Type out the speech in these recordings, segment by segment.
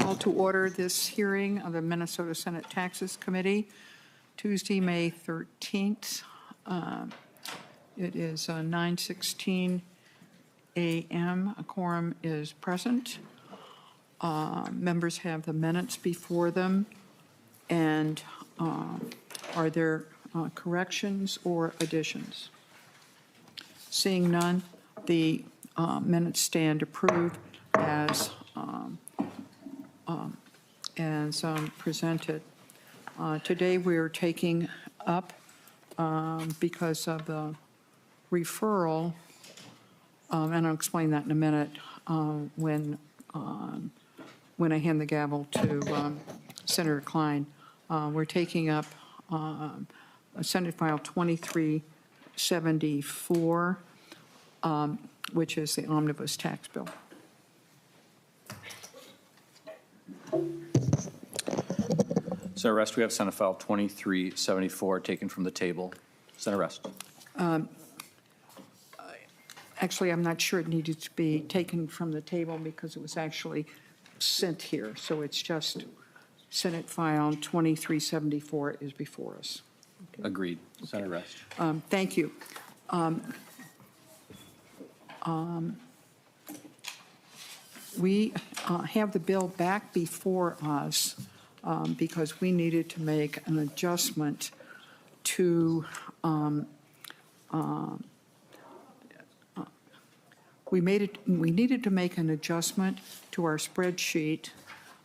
Call to order this hearing of the Minnesota Senate Taxes Committee, Tuesday, May 13th. It is 9:16 a.m. A quorum is present. Members have the minutes before them. And are there corrections or additions? Seeing none, the minutes stand approved as presented. Today we are taking up, because of the referral, and I'll explain that in a minute when I hand the gavel to Senator Klein. We're taking up Senate File 2374, which is the omnibus tax bill. Senator Rest, we have Senate File 2374 taken from the table. Senator Rest. Actually, I'm not sure it needed to be taken from the table because it was actually sent here. So it's just Senate File 2374 is before us. Okay. Agreed. Senator Rest. Thank you. We have the bill back before us because we needed to make an adjustment to we needed to make an adjustment to our spreadsheet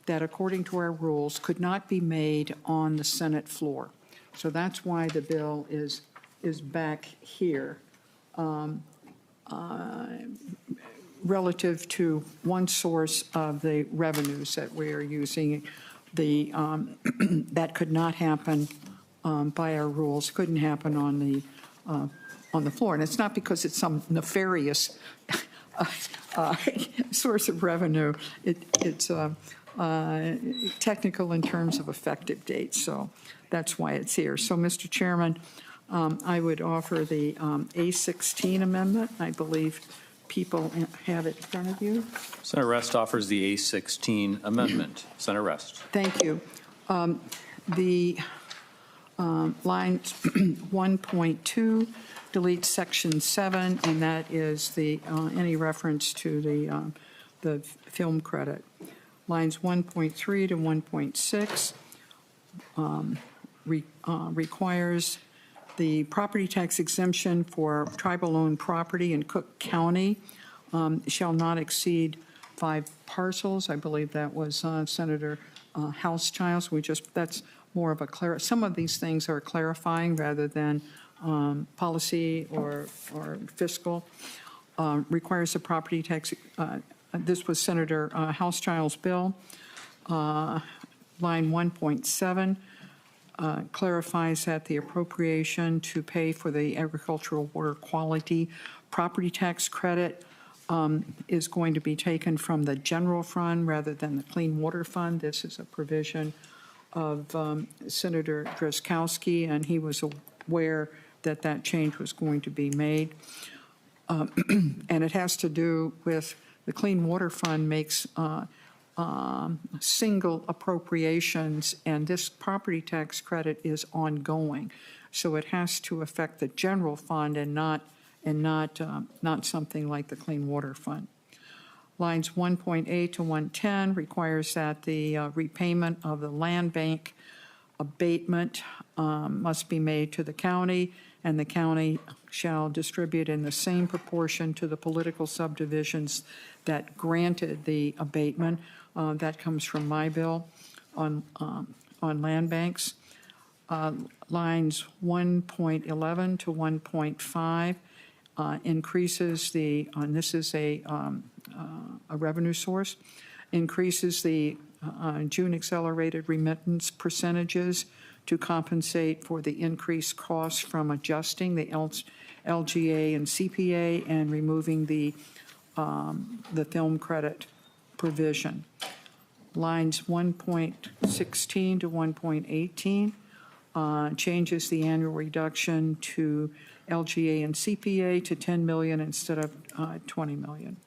that, according to our rules, could not be made on the Senate floor. So that's why the bill is back here relative to one source of the revenues that we are using. The that could not happen by our rules, couldn't happen on the floor. And it's not because it's some nefarious source of revenue. It's technical in terms of effective dates, so that's why it's here. So, Mr. Chairman, I would offer the A16 amendment. I believe people have it in front of you. Senator Rest offers the A16 amendment. Senator Rest. Thank you. The line 1.2 deletes section 7, and that is the any reference to the film credit. Lines 1.3 to 1.6 requires the property tax exemption for tribal-owned property in Cook County shall not exceed 5 parcels. I believe that was Senator Housechild's. That's more of a some of these things are clarifying rather than policy or fiscal. Requires the property tax. This was Senator Housechild's bill. Line 1.7 clarifies that the appropriation to pay for the agricultural water quality property tax credit is going to be taken from the general fund rather than the clean water fund. This is a provision of Senator Drazkowski, and he was aware that that change was going to be made. And it has to do with the Clean Water Fund makes single appropriations, and this property tax credit is ongoing. So it has to affect the general fund and not something like the Clean Water Fund. Lines 1.8 to 110 requires that the repayment of the land bank abatement must be made to the county, and the county shall distribute in the same proportion to the political subdivisions that granted the abatement. That comes from my bill on land banks. Lines 1.11 to 1.5 increases the, and this is a revenue source, increases the June accelerated remittance percentages to compensate for the increased costs from adjusting the LGA and CPA and removing the film credit provision. Lines 1.16 to 1.18 changes the annual reduction to LGA and CPA to $10 million instead of $20 million.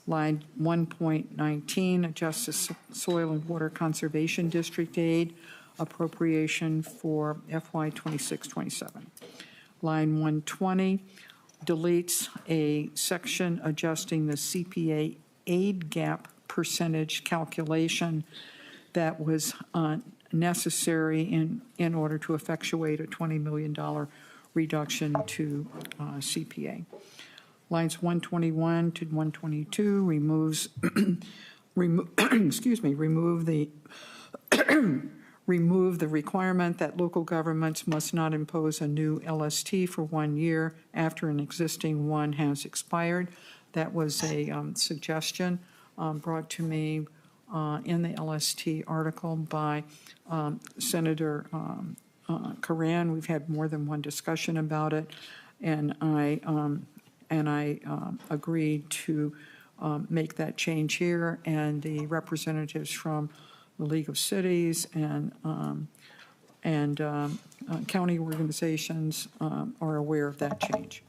Line 1.19, adjust the Soil and Water Conservation District aid appropriation for FY 26-27. Line 120 deletes a section adjusting the CPA aid gap percentage calculation that was necessary in order to effectuate a $20 million reduction to CPA. Lines 121 to 122 removes, remove the remove the requirement that local governments must not impose a new LST for 1 year after an existing one has expired. That was a suggestion brought to me in the LST article by Senator Coran. We've had more than one discussion about it, and I agreed to make that change here, and the representatives from the League of Cities and county organizations are aware of that change.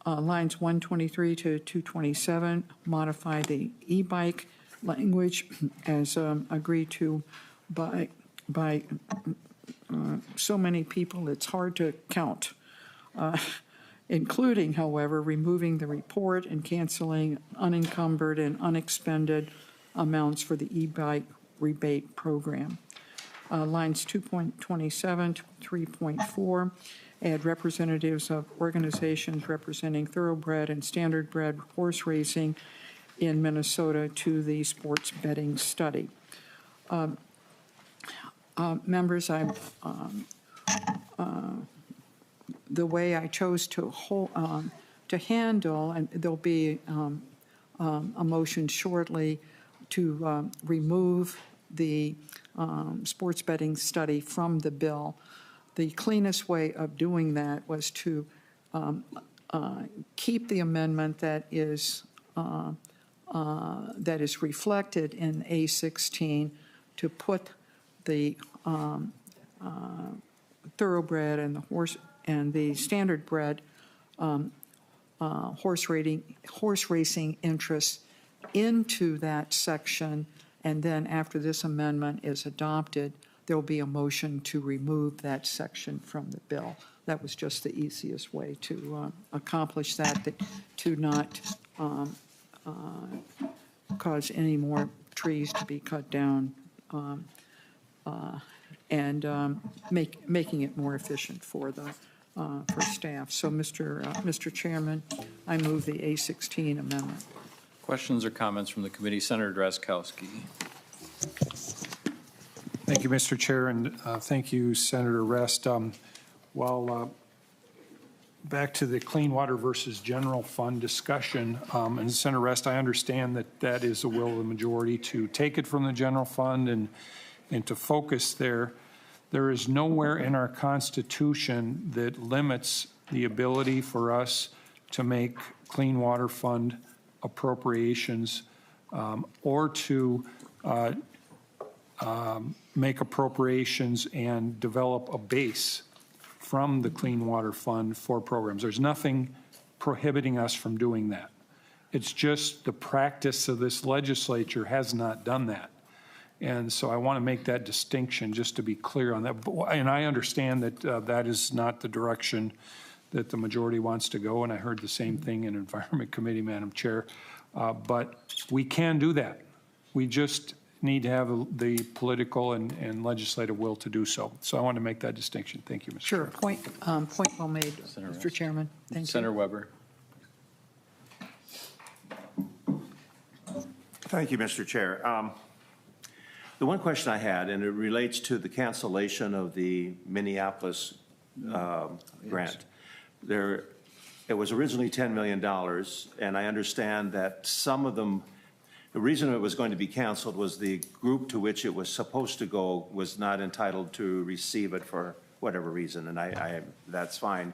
Lines 123 to 227 modify the e-bike language as agreed to by so many people it's hard to count, including, however, removing the report and canceling unencumbered and unexpended amounts for the e-bike rebate program. Lines 2.27 to 3.4 add representatives of organizations representing thoroughbred and standardbred horse racing in Minnesota to the sports betting study. Members, the way I chose to handle, and there'll be a motion shortly to remove the sports betting study from the bill. The cleanest way of doing that was to keep the amendment that is reflected in A16 to put the thoroughbred and the horse and the standardbred horse racing interests into that section, and then after this amendment is adopted, there will be a motion to remove that section from the bill. That was just the easiest way to accomplish that, to not cause any more trees to be cut down, and making it more efficient for staff. So, Mr. Chairman, I move the A16 amendment. Questions or comments from the committee? Senator Drazkowski. Thank you, Mr. Chair, and thank you, Senator Rest. Back to the Clean Water versus General Fund discussion, and Senator Rest, I understand that that is the will of the majority to take it from the general fund and to focus there. There is nowhere in our Constitution that limits the ability for us to make Clean Water Fund appropriations or to make appropriations and develop a base from the Clean Water Fund for programs. There's nothing prohibiting us from doing that. It's just the practice of this legislature has not done that. And so I want to make that distinction just to be clear on that. And I understand that that is not the direction that the majority wants to go, and I heard the same thing in Environment Committee, Madam Chair. But we can do that. We just need to have the political and legislative will to do so. So I want to make that distinction. Thank you, Mr. Sure. Chair. Point well made, Mr. Chairman. Thank Senator you. Weber. Thank you, Mr. Chair. The one question I had, and it relates to the cancellation of the Minneapolis grant. It was originally $10 million, and I understand that some of them, the reason it was going to be canceled was the group to which it was supposed to go was not entitled to receive it for whatever reason, and that's fine.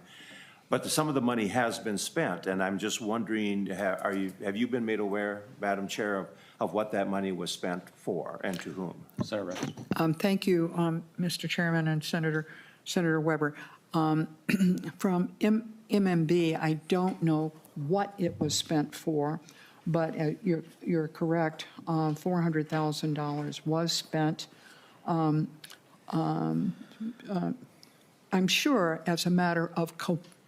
But some of the money has been spent, and I'm just wondering, have you been made aware, Madam Chair, of what that money was spent for and to whom? Senator Rest. Thank you, Mr. Chairman and Senator Weber. From MMB, I don't know what it was spent for, but you're correct, $400,000 was spent. I'm sure as a matter of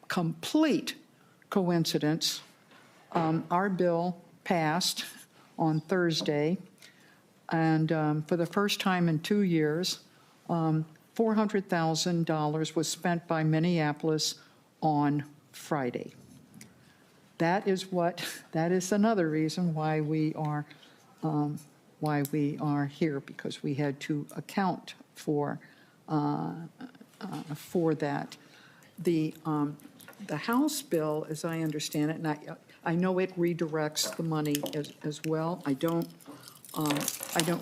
complete coincidence, our bill passed on Thursday, and for the first time in 2 years, $400,000 was spent by Minneapolis on Friday. That is another reason why we are here, because we had to account for that. The House bill, as I understand it, and I know it redirects the money as well. I don't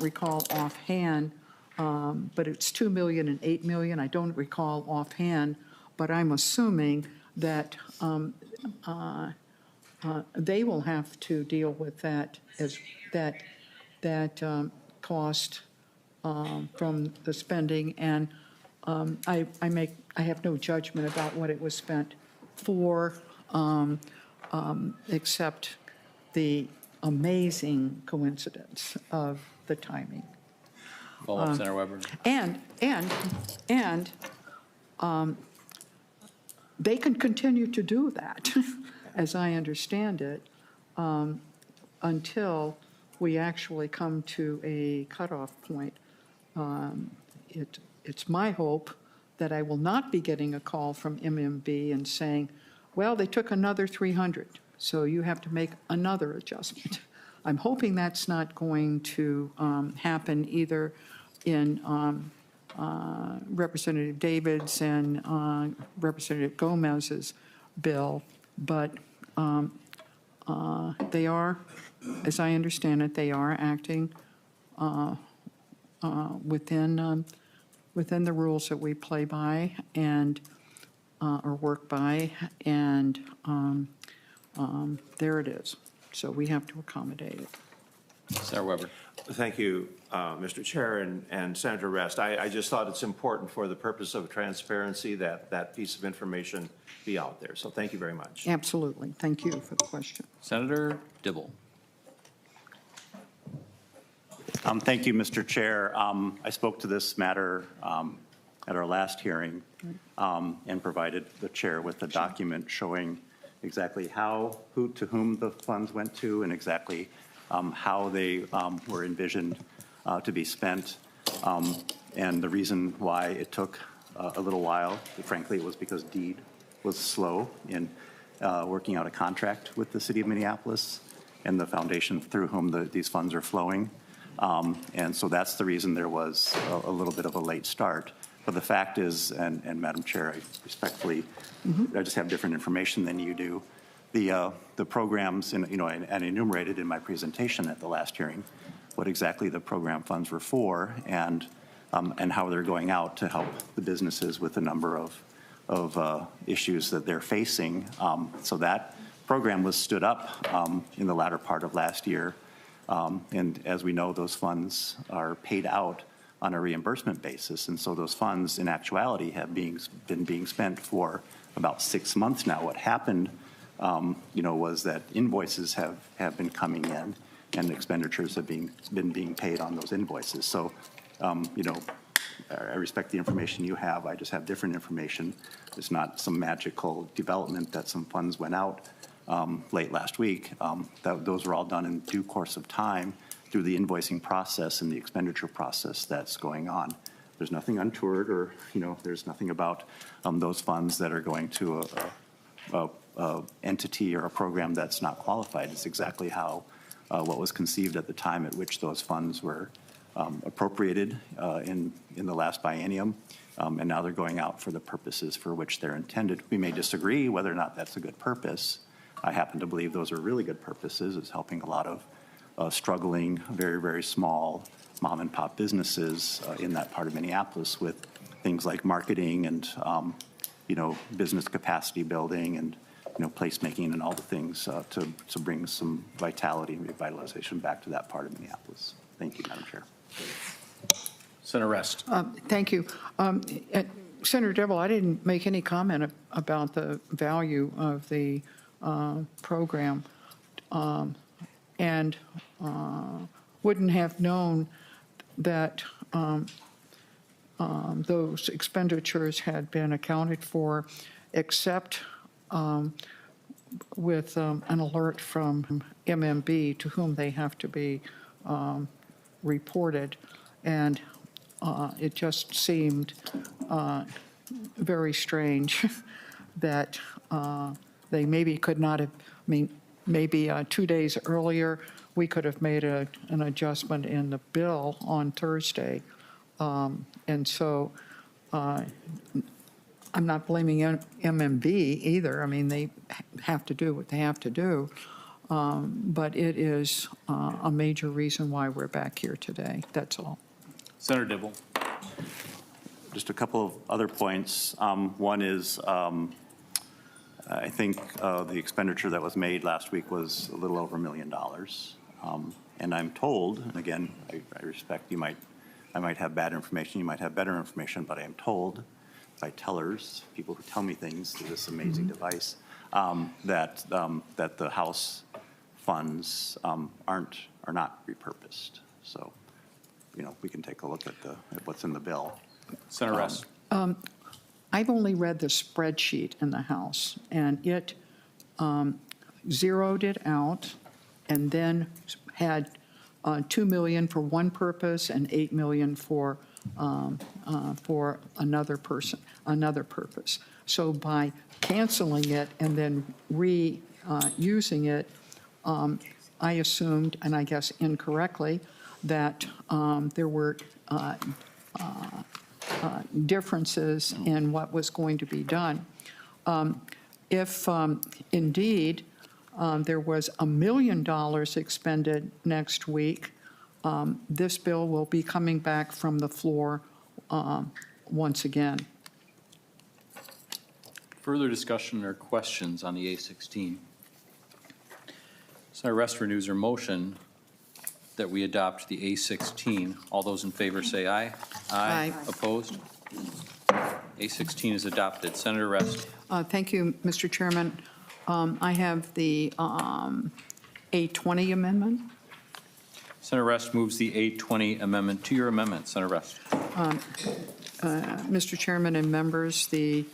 recall offhand, but it's $2 million and $8 million. I don't recall offhand, but I'm assuming that they will have to deal with that as that cost from the spending, and I have no judgment about what it was spent for, except the amazing coincidence of the timing. Follow-up, Senator Weber. And they can continue to do that, as I understand it, until we actually come to a cutoff point. It's my hope that I will not be getting a call from MMB and saying, well, they took another 300, so you have to make another adjustment. I'm hoping that's not going to happen either in Representative David's and Representative Gomez's bill, but they are, as I understand it, they are acting within the rules that we play by and or work by, and there it is. So we have to accommodate it. Senator Weber. Thank you, Mr. Chair and Senator Rest. I just thought it's important for the purpose of transparency that that piece of information be out there. So thank you very much. Absolutely. Thank you for the question. Senator Dibble. Thank you, Mr. Chair. I spoke to this matter at our last hearing and provided the chair with a document showing exactly to whom the funds went to and exactly how they were envisioned to be spent. And the reason why it took a little while, frankly, it was because DEED was slow in working out a contract with the city of Minneapolis and the foundation through whom these funds are flowing. And so that's the reason there was a little bit of a late start. But the fact is, and Madam Chair, I respectfully, I just have different information than you do. The programs, and I enumerated in my presentation at the last hearing what exactly the program funds were for and how they're going out to help the businesses with a number of issues that they're facing. So that program was stood up in the latter part of last year. And as we know, those funds are paid out on a reimbursement basis. And so those funds in actuality have been being spent for about 6 months now. What happened, was that invoices have been coming in and expenditures have been being paid on those invoices. So, I respect the information you have. I just have different information. It's not some magical development that some funds went out late last week. Those were all done in due course of time through the invoicing process and the expenditure process that's going on. There's nothing untoward or, there's nothing about those funds that are going to a entity or a program that's not qualified. It's exactly how what was conceived at the time at which those funds were appropriated in the last biennium, and now they're going out for the purposes for which they're intended. We may disagree whether or not that's a good purpose. I happen to believe those are really good purposes. It's helping a lot of struggling, very, very small mom and pop businesses in that part of Minneapolis with things like marketing and, business capacity building and, placemaking and all the things to bring some vitality and revitalization back to that part of Minneapolis. Thank you, Madam Chair. Senator Rest. Thank you. Senator Dibble, I didn't make any comment about the value of the program. and wouldn't have known that those expenditures had been accounted for, except with an alert from MMB to whom they have to be reported. And it just seemed very strange that they maybe could not have, maybe 2 days earlier, we could have made an adjustment in the bill on Thursday. And so I'm not blaming MMB either. I mean, they have to do what they have to do. But it is a major reason why we're back here today. That's all. Senator Dibble. Just a couple of other points. One is, I think the expenditure that was made last week was a little over $1 million. And I'm told, and again, I respect I might have bad information, you might have better information, but I am told by tellers, people who tell me things through this amazing device, that the House funds are not repurposed. So, we can take a look at what's in the bill. Senator Rest. I've only read the spreadsheet in the House, and it zeroed it out and then had $2 million for one purpose and $8 million for another purpose. So by canceling it and then reusing it, I assumed, and I guess incorrectly, that there were differences in what was going to be done. If indeed there was $1 million expended next week, this bill will be coming back from the floor once again. Further discussion or questions on the A16? Senator Rest renews her motion that we adopt the A16. All those in favor say aye. Aye. Opposed? A16 is adopted. Senator Rest. Thank you, Mr. Chairman. I have the A20 amendment. Senator Rest moves the A20 amendment. To your amendment, Senator Rest. Mr. Chairman and members, the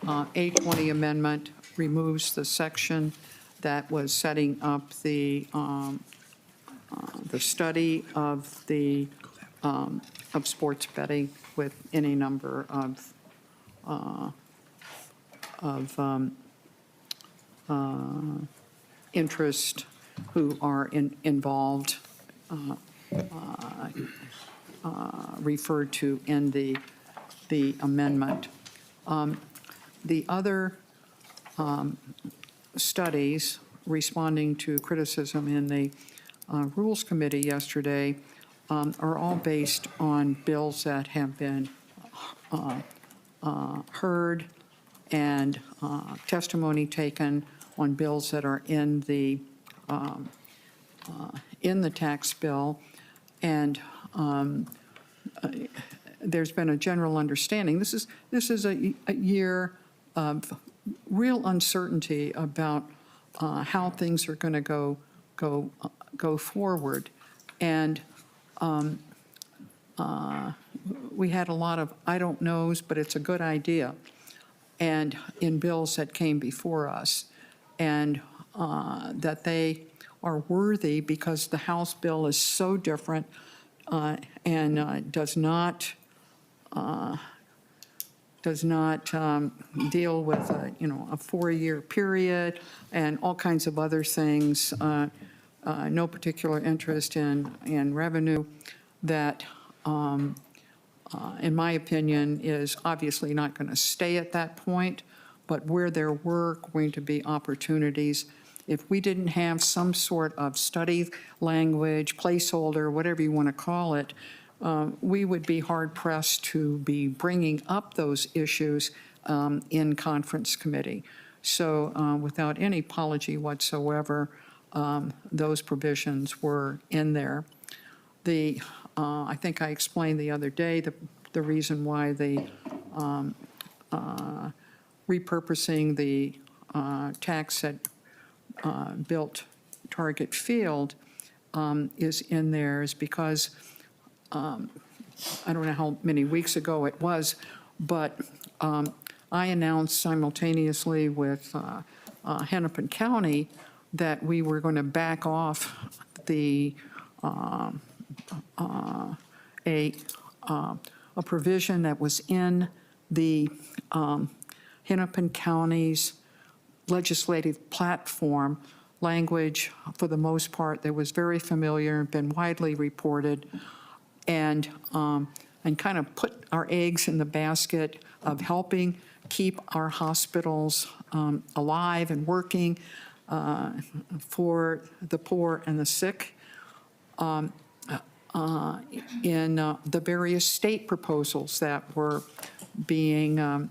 A20 amendment removes the section that was setting up the study of sports betting with any number of interest who are involved, referred to in the amendment. The other studies responding to criticism in the Rules Committee yesterday are all based on bills that have been heard and testimony taken on bills that are in the tax bill. And there's been a general understanding. This is a year of real uncertainty about how things are going to go forward. And we had a lot of I don't knows, but it's a good idea, and in bills that came before us, and that they are worthy because the House bill is so different and does not deal with a 4-year period and all kinds of other things. No particular interest in revenue that, in my opinion, is obviously not going to stay at that point, but where there were going to be opportunities, if we didn't have some sort of study language, placeholder, whatever you want to call it, we would be hard-pressed to be bringing up those issues in conference committee. So without any apology whatsoever, those provisions were in there. I think I explained the other day the reason why the repurposing the tax at built Target Field is in there is because, I don't know how many weeks ago it was, but I announced simultaneously with Hennepin County that we were going to back off the a provision that was in the Hennepin County's legislative platform language, for the most part, that was very familiar, been widely reported, and kind of put our eggs in the basket of helping keep our hospitals alive and working for the poor and the sick in the various state proposals that were being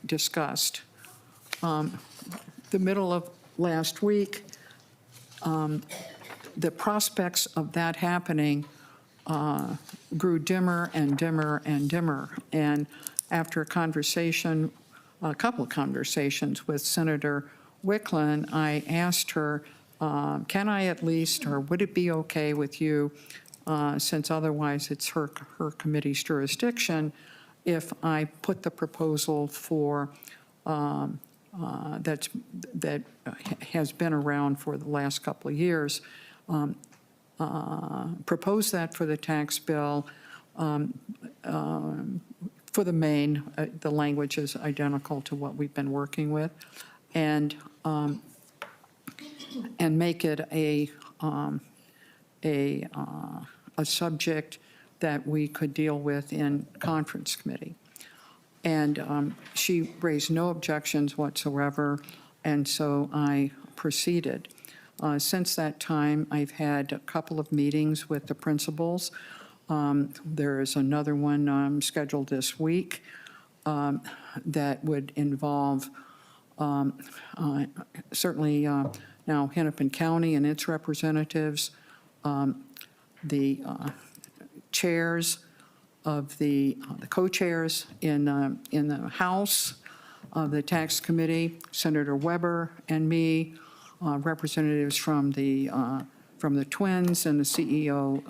discussed. The middle of last week, the prospects of that happening grew dimmer and dimmer and dimmer. And after a couple of conversations with Senator Wicklund, I asked her, can I at least, or would it be okay with you, since otherwise it's her committee's jurisdiction, if I put the proposal for that has been around for the last couple of years, propose that for the tax bill. For the main, the language is identical to what we've been working with, and make it a subject that we could deal with in conference committee. And she raised no objections whatsoever, and so I proceeded. Since that time, I've had a couple of meetings with the principals. There is another one scheduled this week that would involve certainly now Hennepin County and its representatives, the chairs of the co-chairs in the House of the Tax Committee, Senator Weber and me, representatives from the Twins and the CEO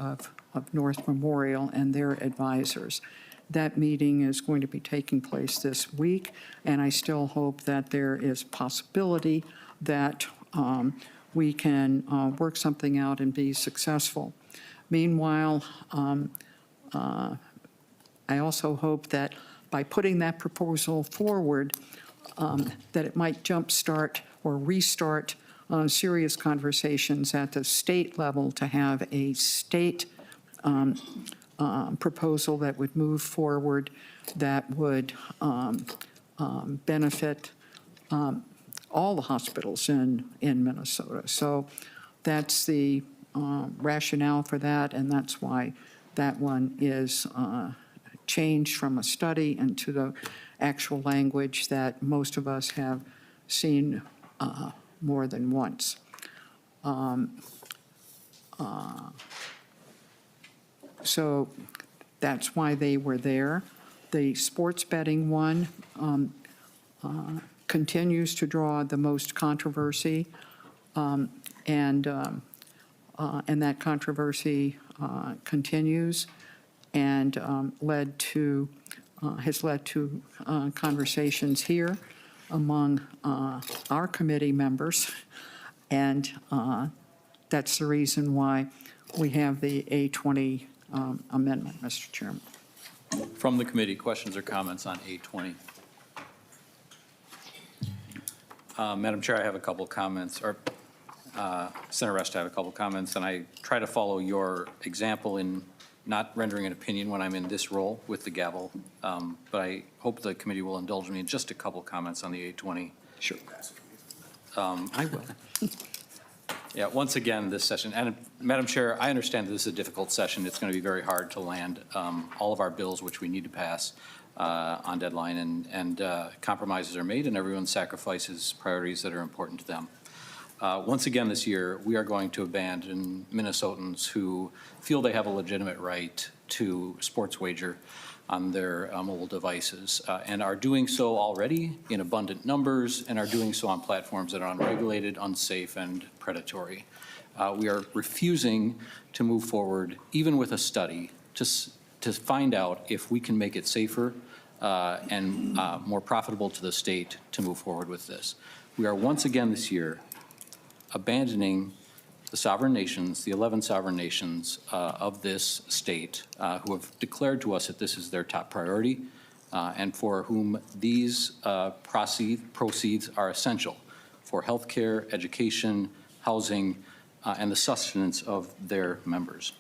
of North Memorial and their advisors. That meeting is going to be taking place this week, and I still hope that there is possibility that we can work something out and be successful. Meanwhile, I also hope that by putting that proposal forward, that it might jumpstart or restart serious conversations at the state level to have a state proposal that would move forward, that would benefit all the hospitals in Minnesota. So that's the rationale for that, and that's why that one is changed from a study into the actual language that most of us have seen more than once. So that's why they were there. The sports betting one continues to draw the most controversy, and that controversy continues and has led to conversations here among our committee members, and that's the reason why we have the A20 amendment, Mr. Chairman. From the committee, questions or comments on 820? Madam Chair, I have a couple comments, or Senator Rest, I have a couple comments, and I try to follow your example in not rendering an opinion when I'm in this role with the gavel, but I hope the committee will indulge me in just a couple comments on the 820. Sure. I will. Yeah, once again, this session, and Madam Chair, I understand this is a difficult session. It's going to be very hard to land all of our bills, which we need to pass on deadline, and compromises are made, and everyone sacrifices priorities that are important to them. Once again this year, we are going to abandon Minnesotans who feel they have a legitimate right to sports wager on their mobile devices, and are doing so already in abundant numbers, and are doing so on platforms that are unregulated, unsafe, and predatory. We are refusing to move forward, even with a study, to find out if we can make it safer and more profitable to the state to move forward with this. We are once again this year abandoning the sovereign nations, the 11 sovereign nations of this state who have declared to us that this is their top priority and for whom these proceeds are essential for healthcare, education, housing, and the sustenance of their members.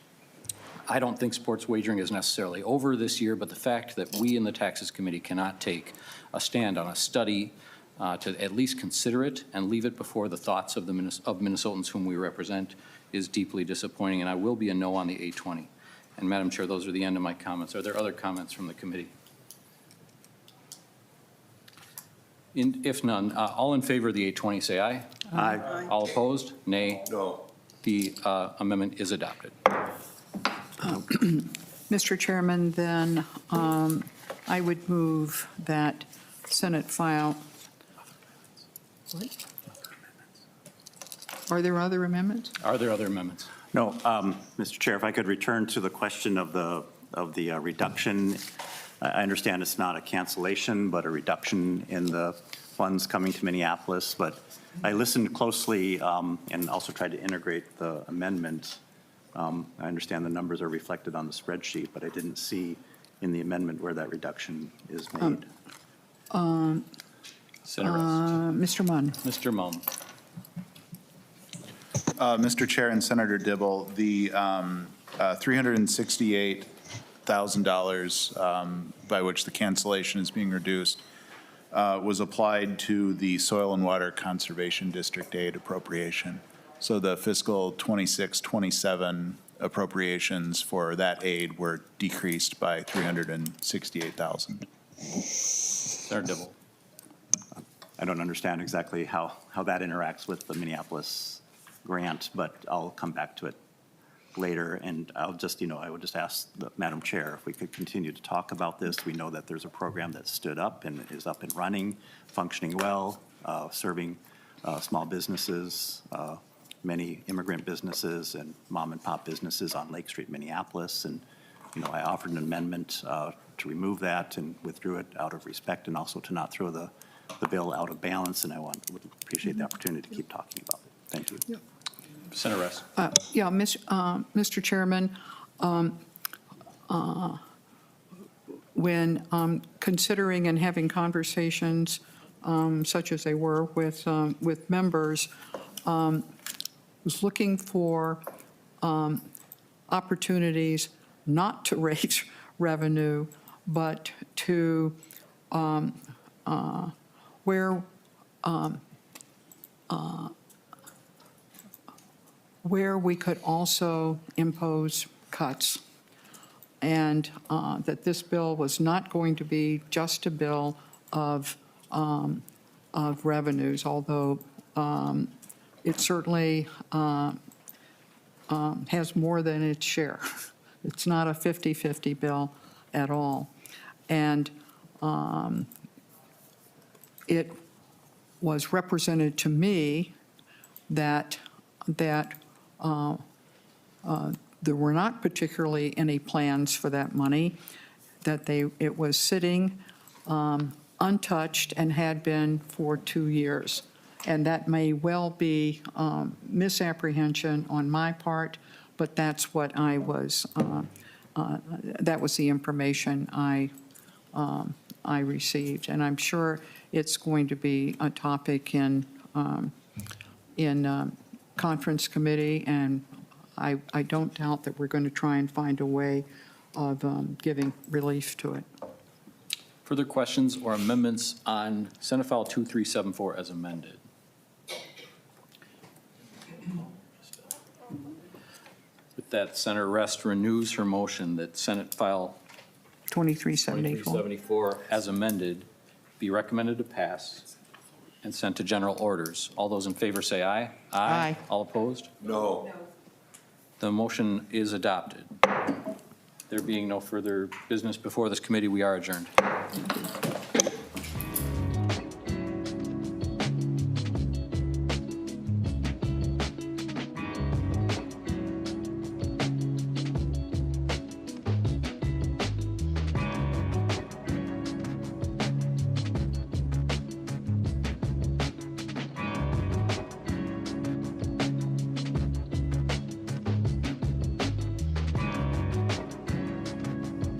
I don't think sports wagering is necessarily over this year, but the fact that we in the Taxes Committee cannot take a stand on a study to at least consider it and leave it before the thoughts of Minnesotans whom we represent is deeply disappointing, and I will be a no on the 820. And Madam Chair, those are the end of my comments. Are there other comments from the committee? If none, all in favor of the 820 say aye. Aye. All opposed? Nay. No. The amendment is adopted. Mr. Chairman, then I would move that Senate file. What? Are there other amendments? Are there other amendments? No, Mr. Chair, if I could return to the question of the reduction. I understand it's not a cancellation, but a reduction in the funds coming to Minneapolis. But I listened closely and also tried to integrate the amendment. I understand the numbers are reflected on the spreadsheet, but I didn't see in the amendment where that reduction is made. Senator Mr. Munn. Mr. Mumm. Mr. Chair and Senator Dibble, the $368,000 by which the cancellation is being reduced was applied to the Soil and Water Conservation District aid appropriation. So the fiscal 26-27 appropriations for that aid were decreased by $368,000. Senator Dibble. I don't understand exactly how that interacts with the Minneapolis grant, but I'll come back to it later. And I'll just, I would just ask the Madam Chair if we could continue to talk about this. We know that there's a program that stood up and is up and running, functioning well, serving small businesses, many immigrant businesses and mom and pop businesses on Lake Street, Minneapolis. And, I offered an amendment to remove that and withdrew it out of respect and also to not throw the bill out of balance. And I would appreciate the opportunity to keep talking about it. Thank you. Yeah. Senator Rest. Yeah, Mr. Chairman, when considering and having conversations such as they were with members, was looking for opportunities not to raise revenue, but to where we could also impose cuts, and that this bill was not going to be just a bill of revenues, although it certainly has more than its share. It's not a 50-50 bill at all. And it was represented to me that there were not particularly any plans for that money, that it was sitting untouched and had been for 2 years. And that may well be misapprehension on my part, but that's what I was, that was the information I received. And I'm sure it's going to be a topic in conference committee, and I don't doubt that we're going to try and find a way of giving relief to it. Further questions or amendments on Senate File 2374 as amended? With that, Senator Rest renews her motion that Senate File 2374. 2374 as amended be recommended to pass and sent to general orders. All those in favor say aye. Aye. All opposed? No. The motion is adopted. There being no further business before this committee, we are adjourned.